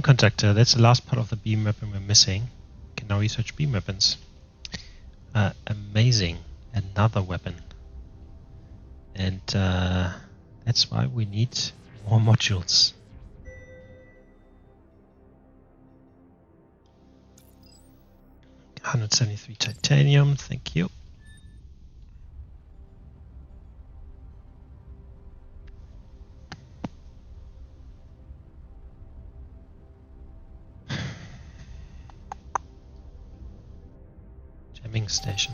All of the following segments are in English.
beam conductor. That's the last part of the beam weapon we're missing. Can now research beam weapons. Amazing. Another weapon. And that's why we need more modules. $173 titanium, thank you. Jamming station.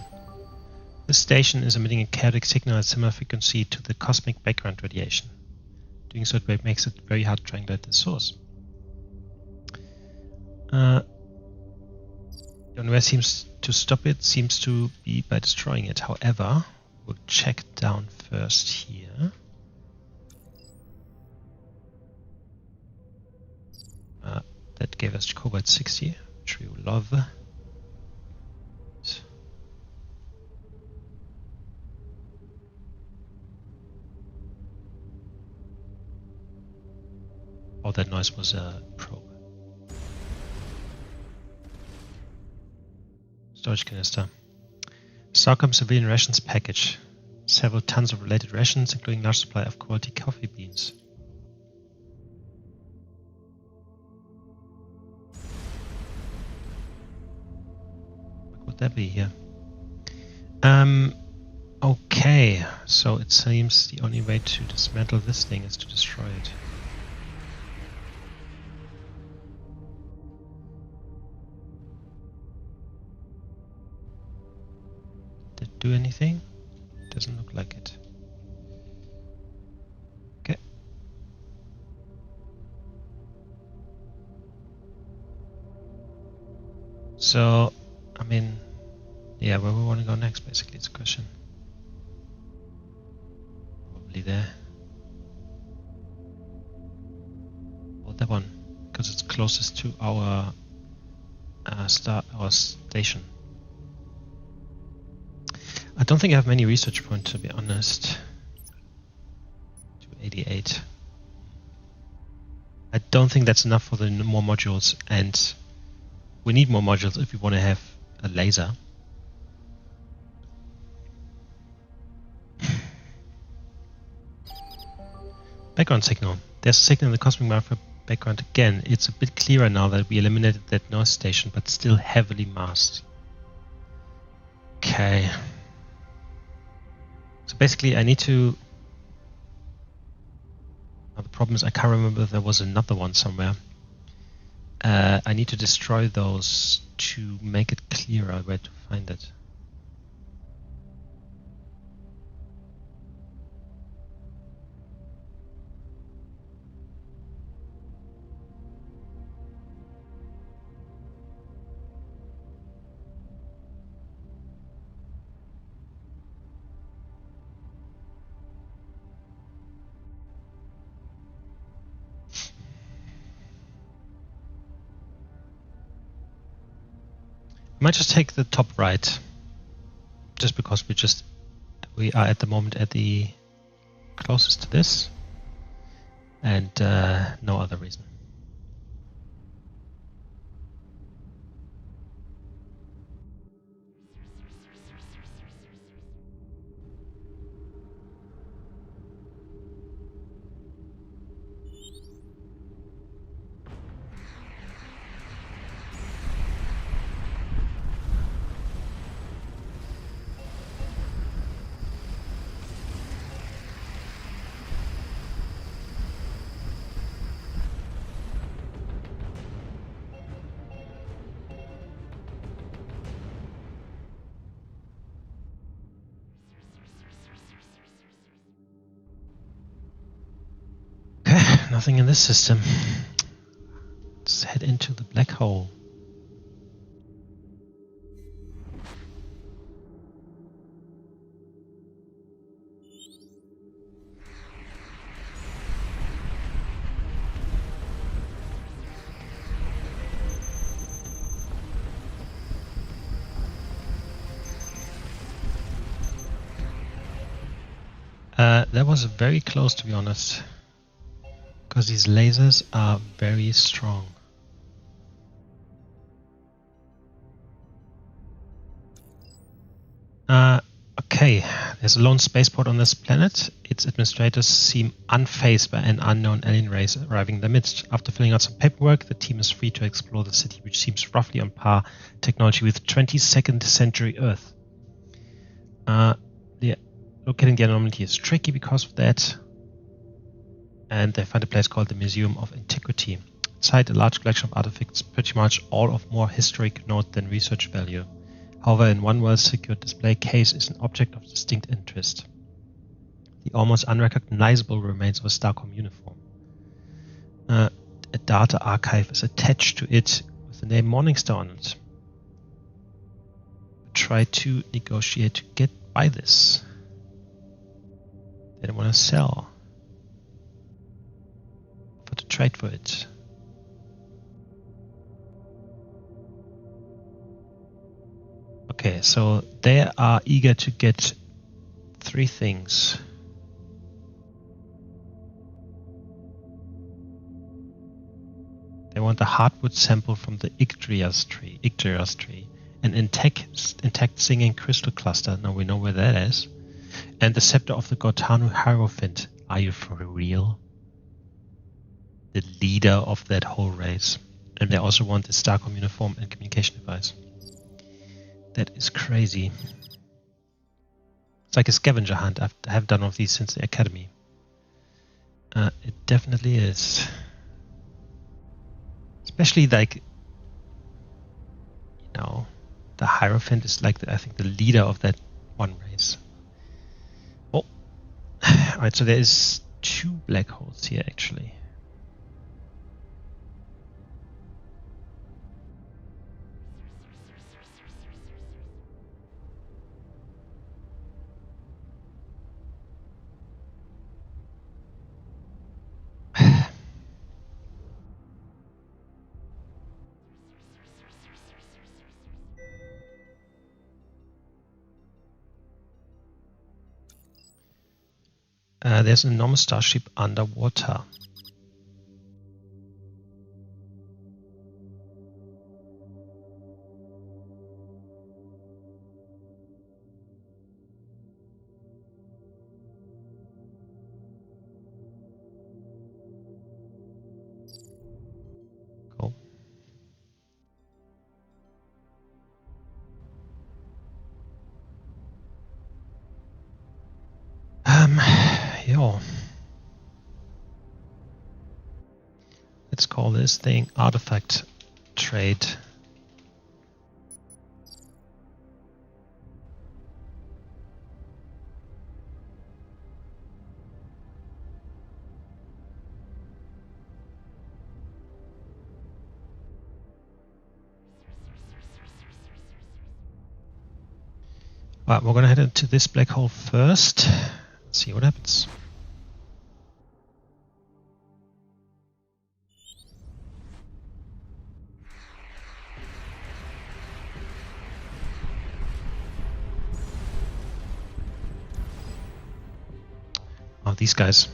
This station is emitting a chaotic signal at similar frequency to the cosmic background radiation. Doing so makes it very hard to triangulate the source. The only way seems to stop it seems to be by destroying it. However, we'll check down first here. That gave us cobalt 60, which we will love. Oh, that noise was a probe. Storage canister. Starcom civilian rations package. Several tons of related rations, including large supply of quality coffee beans. What would that be here? Okay, so it seems the only way to dismantle this thing is to destroy it. Did it do anything? Doesn't look like it. Okay. So, I mean, yeah, where we want to go next, basically, it's a question. Probably there. Or that one, because it's closest to our our station. I don't think I have many research points, to be honest. 288. I don't think that's enough for the more modules, and we need more modules if we want to have a laser. Background signal. There's a signal in the cosmic microwave background again. It's a bit clearer now that we eliminated that noise station, but still heavily masked. Okay. So basically I need to... Now the problem is I can't remember if there was another one somewhere. I need to destroy those to make it clearer where to find it. I might just take the top right, just because we are at the moment at the closest to this, and no other reason. Nothing in this system. Let's head into the black hole. That was very close, to be honest. Because these lasers are very strong. Okay, there's a lone spaceport on this planet. Its administrators seem unfazed by an unknown alien race arriving in their midst. After filling out some paperwork, the team is free to explore the city, which seems roughly on par technology with 22nd century Earth. Locating the anomaly is tricky because of that. And they find a place called the Museum of Antiquity. Inside, a large collection of artifacts, pretty much all of more historic note than research value. However, in one well-secured display case is an object of distinct interest. The almost unrecognizable remains of a Starcom uniform. A data archive is attached to it with the name Morningstar on it. Try to negotiate to get by this. They don't want to sell. Offer to trade for it. Okay, so they are eager to get 3 things. They want a hardwood sample from the Yggdrasil tree, an intact singing crystal cluster. Now we know where that is. And the scepter of the Gortanu Hierophant. Are you for real? The leader of that whole race. And they also want the Starcom uniform and communication device. That is crazy. It's like a scavenger hunt. I have done all of these since the academy. It definitely is. Especially like, you know, the Hierophant is like, I think, the leader of that one race. Oh, alright, so there is 2 black holes here actually. There's an enormous starship underwater. Cool. Yo. Let's call this thing artifact trade. Right, we're gonna head into this black hole first. See what happens. Oh, these guys.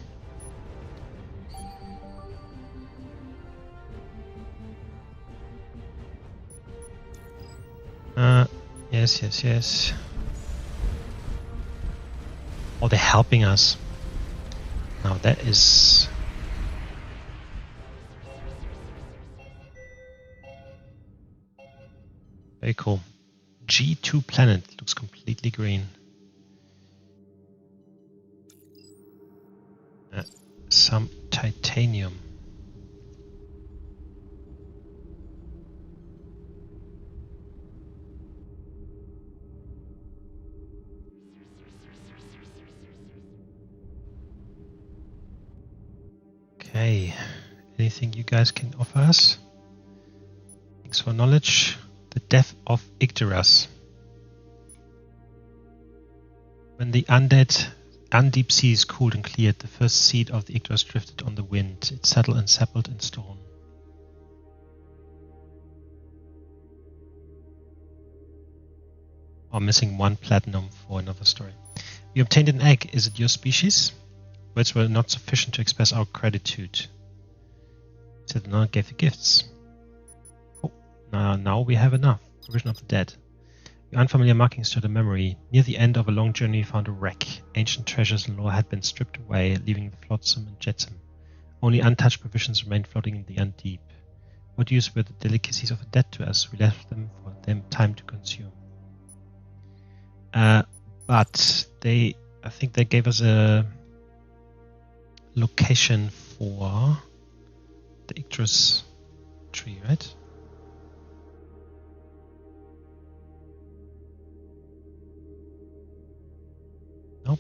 Yes. Oh, they're helping us. Now that is... very cool. G2 planet looks completely green. Some titanium. Okay, anything you guys can offer us? Thanks for knowledge. The death of Yggdrasil. When the undeep seas cooled and cleared, the first seed of the Yggdrasil drifted on the wind. It settled and sepulted in stone. I'm missing 1 platinum for another story. We obtained an egg. Is it your species? Words were not sufficient to express our gratitude. Said none gave the gifts. Oh, now we have enough. Provision of the dead. The unfamiliar markings stirred a memory. Near the end of a long journey, we found a wreck. Ancient treasures and lore had been stripped away, leaving the flotsam and jetsam. Only untouched provisions remained floating in the undeep. What use were the delicacies of the dead to us? We left them for them time to consume. But I think they gave us a location for the Icterus tree, right? Nope.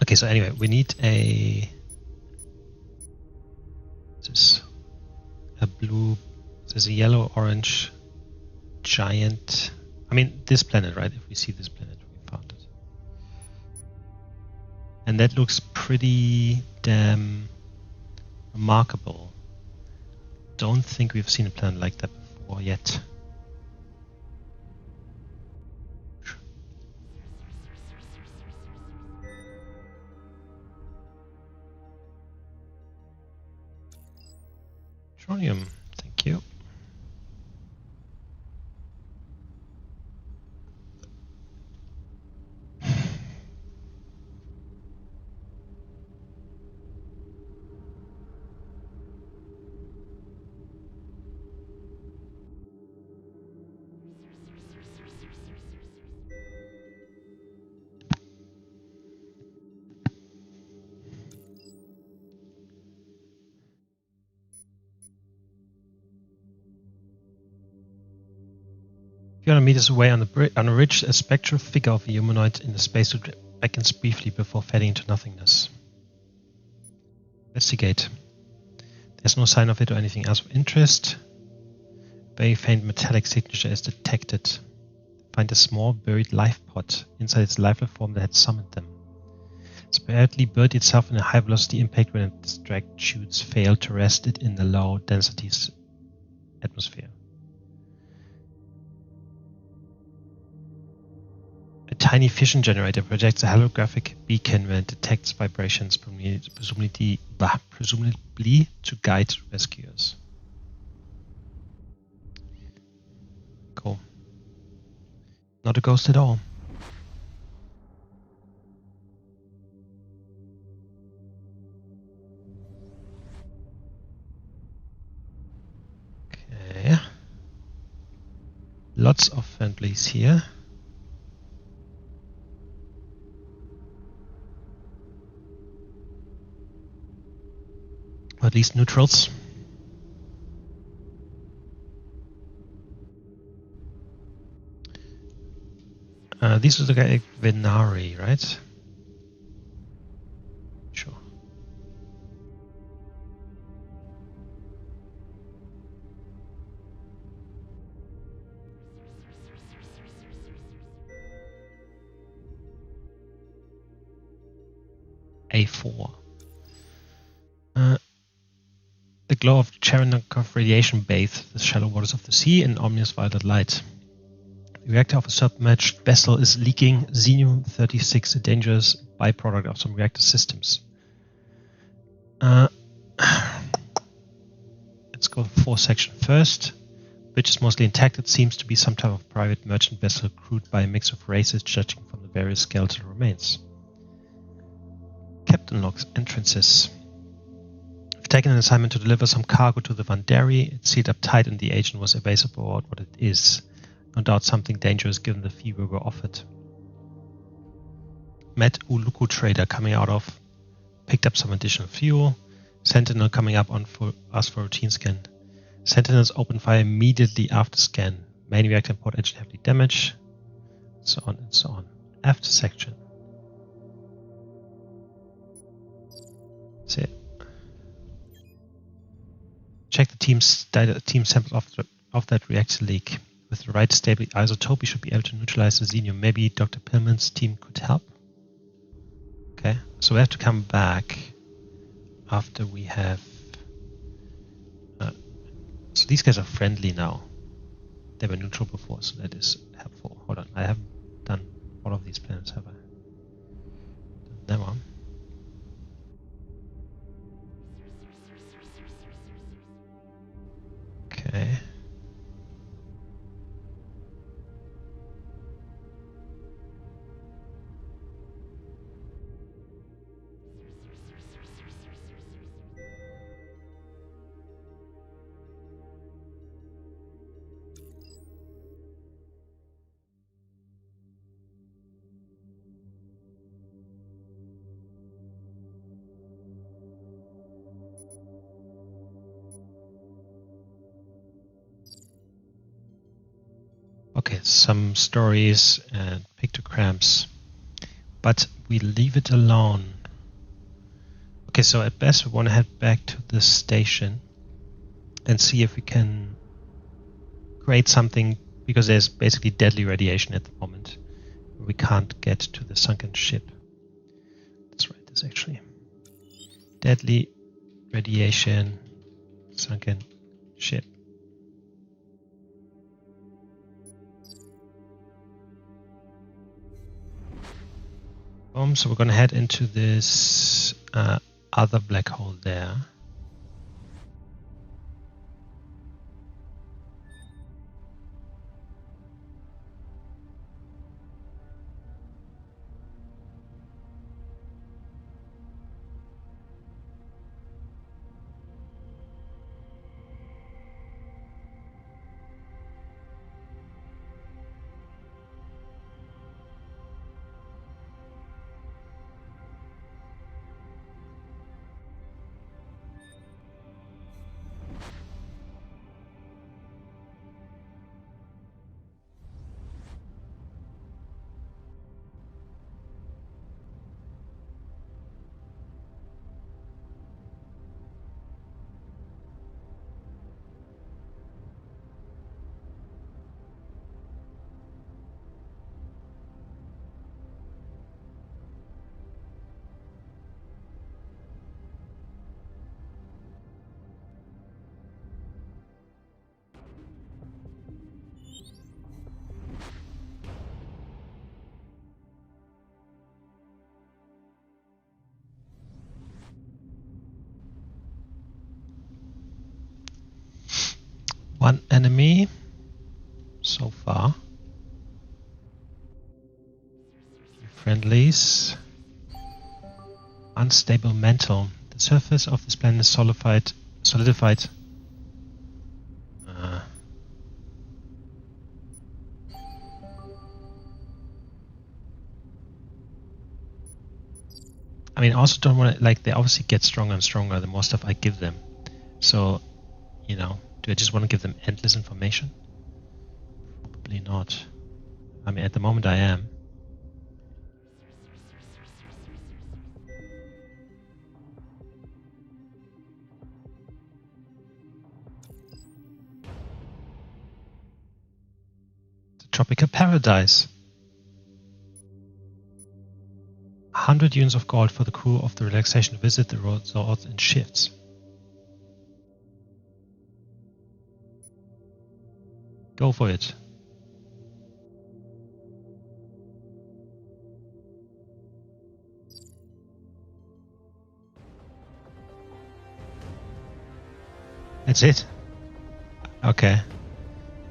Okay, so anyway, we need a blue, there's a yellow, orange, giant. I mean, this planet, right? If we see this planet, we found it. And that looks pretty damn remarkable. Don't think we've seen a planet like that before yet. Tronium, thank you. A few hundred meters away on a ridge, a spectral figure of a humanoid in the spacesuit beckons briefly before fading into nothingness. Investigate. There's no sign of it or anything else of interest. Very faint metallic signature is detected. Find a small buried life pod inside its lifeless form that had summoned them. Apparently buried itself in a high velocity impact when its drag chutes failed to rest it in the low density atmosphere. A tiny fission generator projects a holographic beacon when it detects vibrations, presumably to guide rescuers. Cool. Not a ghost at all. Okay. Lots of friendlies here. Or at least neutrals. These are the guy Venari, right? Sure. A4. The glow of Cherenkov radiation bathed the shallow waters of the sea in ominous violet light. The reactor of a submerged vessel is leaking Xenium-36, a dangerous byproduct of some reactor systems. Let's go for section first. Which is mostly intact. It seems to be some type of private merchant vessel crewed by a mix of races, judging from the various skeletal remains. Captain logs entrances. I've taken an assignment to deliver some cargo to the Vandari. It's sealed up tight and the agent was evasive about what it is. No doubt something dangerous given the fee we were offered. Met Uluku trader coming out of. Picked up some additional fuel. Sentinel coming up on for us for routine scan. Sentinels open fire immediately after scan. Main reactor and port engine heavily damaged. So on and so on. After section. That's it. Check the team sample of that reactor leak. With the right stable isotope, we should be able to neutralize the xenium. Maybe Dr. Pillman's team could help. Okay, so we have to come back after we have... so these guys are friendly now. They were neutral before, so that is helpful. Hold on, I haven't done all of these planets, have I? That one. Okay. Okay, some stories and pictograms, but we leave it alone. Okay, so at best we want to head back to the station and see if we can create something, because there's basically deadly radiation at the moment. We can't get to the sunken ship. Let's write this actually. Deadly radiation, sunken ship. So we're going to head into this other black hole there. One enemy so far. Friendlies. Unstable mantle. The surface of this planet is solidified. I mean, I also don't want to, like, they obviously get stronger and stronger the more stuff I give them. So, you know, do I just want to give them endless information? Probably not. I mean, at the moment I am. The tropical paradise. 100 units of gold for the crew of the relaxation to visit the resort in shifts. Go for it. That's it? Okay.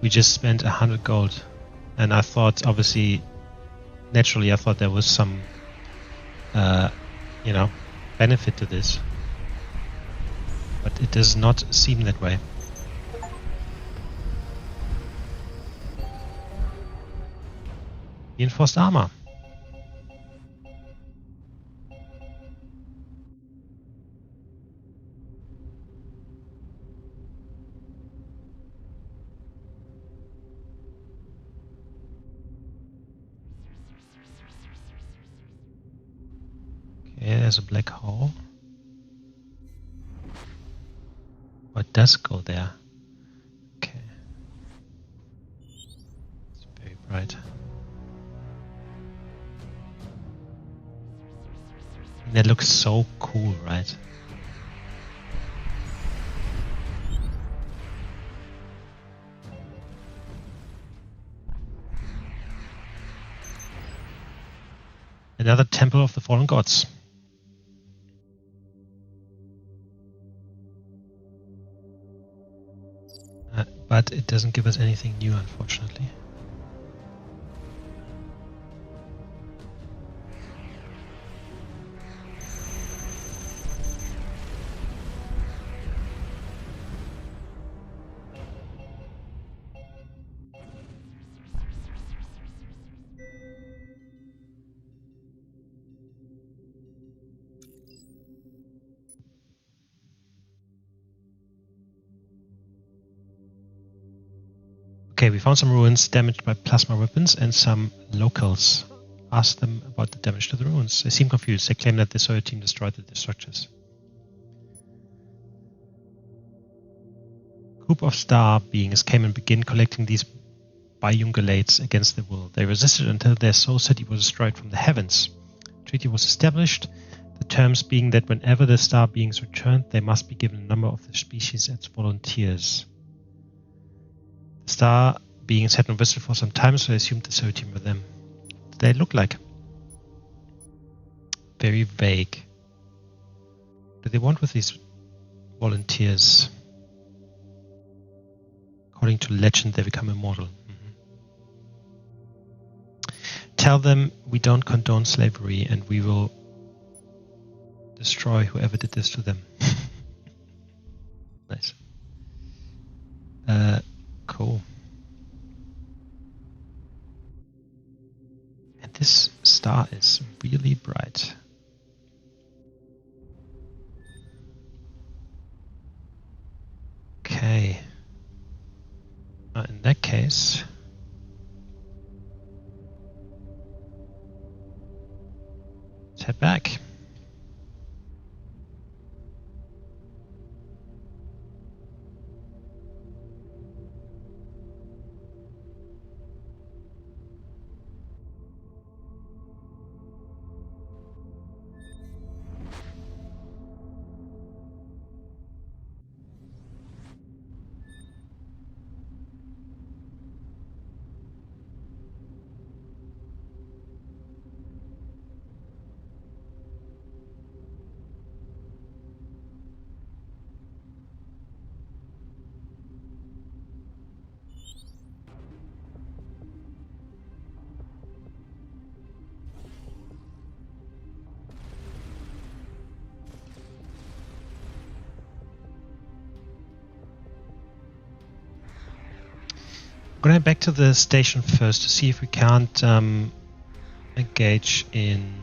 We just spent 100 gold. And I thought, obviously, naturally, I thought there was some, you know, benefit to this. But it does not seem that way. Reinforced armor. Okay, there's a black hole. Oh, it does go there. Okay. It's very bright. And that looks so cool, right? Another temple of the fallen gods. But it doesn't give us anything new, unfortunately. Okay, we found some ruins damaged by plasma weapons, and some locals asked them about the damage to the ruins. They seem confused. They claim that the Soviet team destroyed the structures. A group of star beings came and began collecting these biungulates against the will. They resisted until their soul city was destroyed from the heavens. A treaty was established, the terms being that whenever the star beings returned, they must be given a number of the species as volunteers. The star beings had not visited for some time, so I assumed the Soviet team were them. What do they look like? Very vague. What do they want with these volunteers? According to legend, they become immortal. Tell them we don't condone slavery and we will destroy whoever did this to them. Nice. Cool. And this star is really bright. Okay. In that case, let's head back. I'm going back to the station first to see if we can't engage in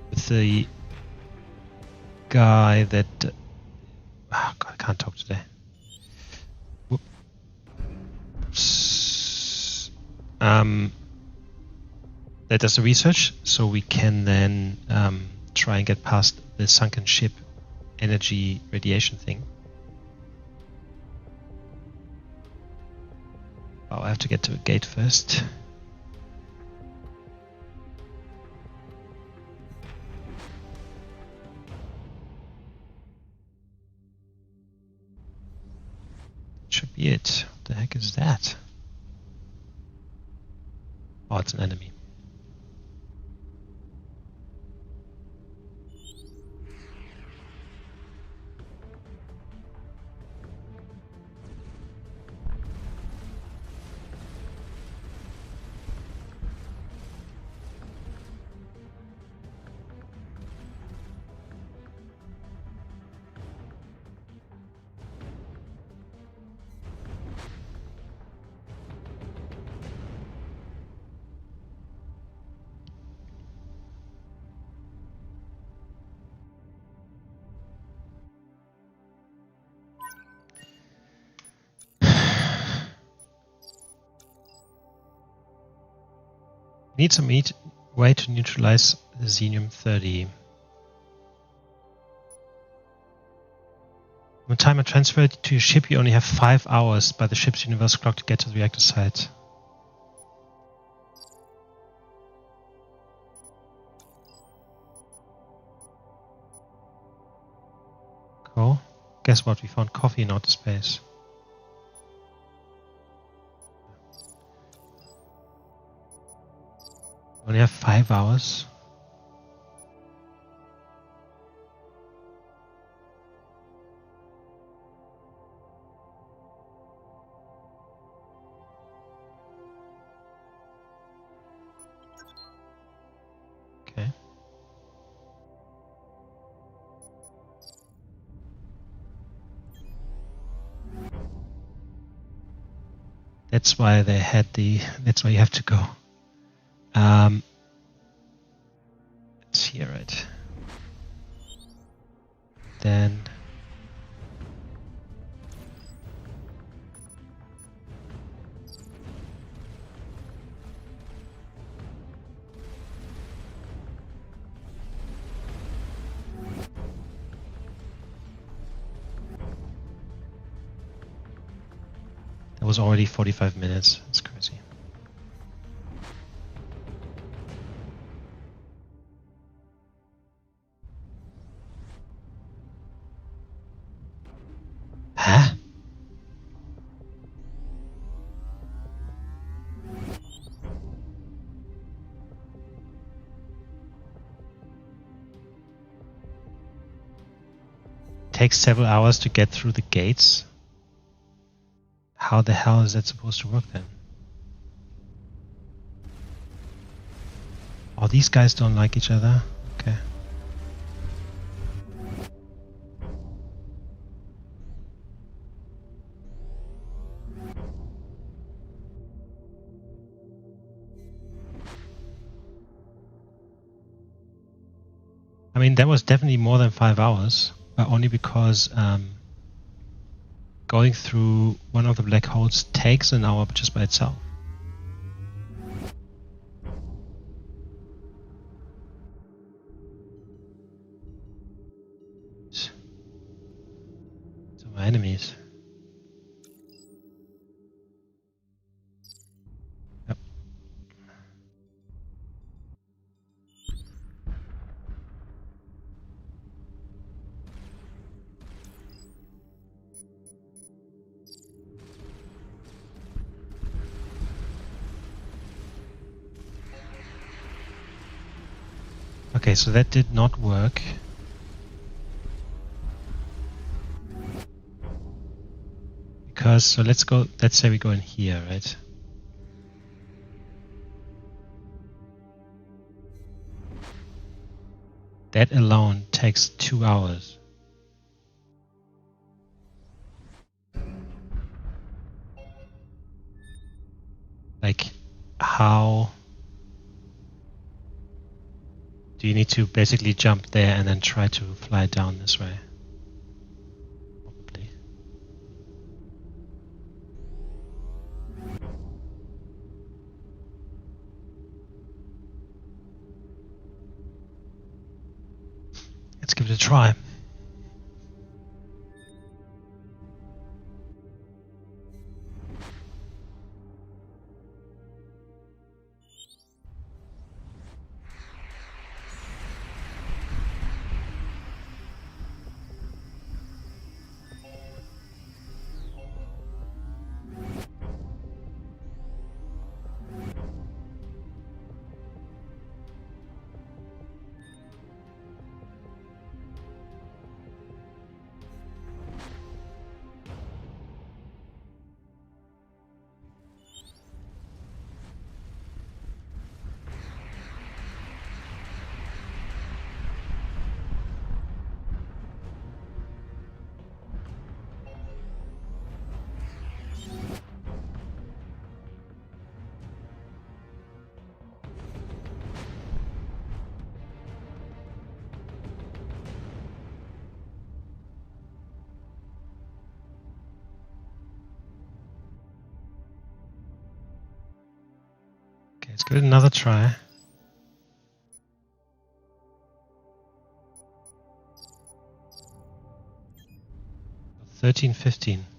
with the guy that oh God, I can't talk today. Whoops. That does the research, so we can then try and get past the sunken ship energy radiation thing. Oh, I have to get to a gate first. Should be it. What the heck is that? Oh, it's an enemy. Need some way to neutralize the Xenium-30. From the time I transfer it to your ship, you only have 5 hours by the ship's universal clock to get to the reactor site. Cool. Guess what? We found coffee in outer space. We only have 5 hours. Okay. That's why they had that's why you have to go. It's here, right? Then that was already 45 minutes. That's crazy. Huh? Takes several hours to get through the gates. How the hell is that supposed to work then? Oh, these guys don't like each other? Okay. I mean, that was definitely more than 5 hours, but only because going through one of the black holes takes an hour just by itself. So my enemies. Yep. Okay, so that did not work. Because, so let's say we go in here, right? That alone takes 2 hours. Like, how do you need to basically jump there and then try to fly down this way? Probably. Let's give it a try. Let's give it another try. 13:15.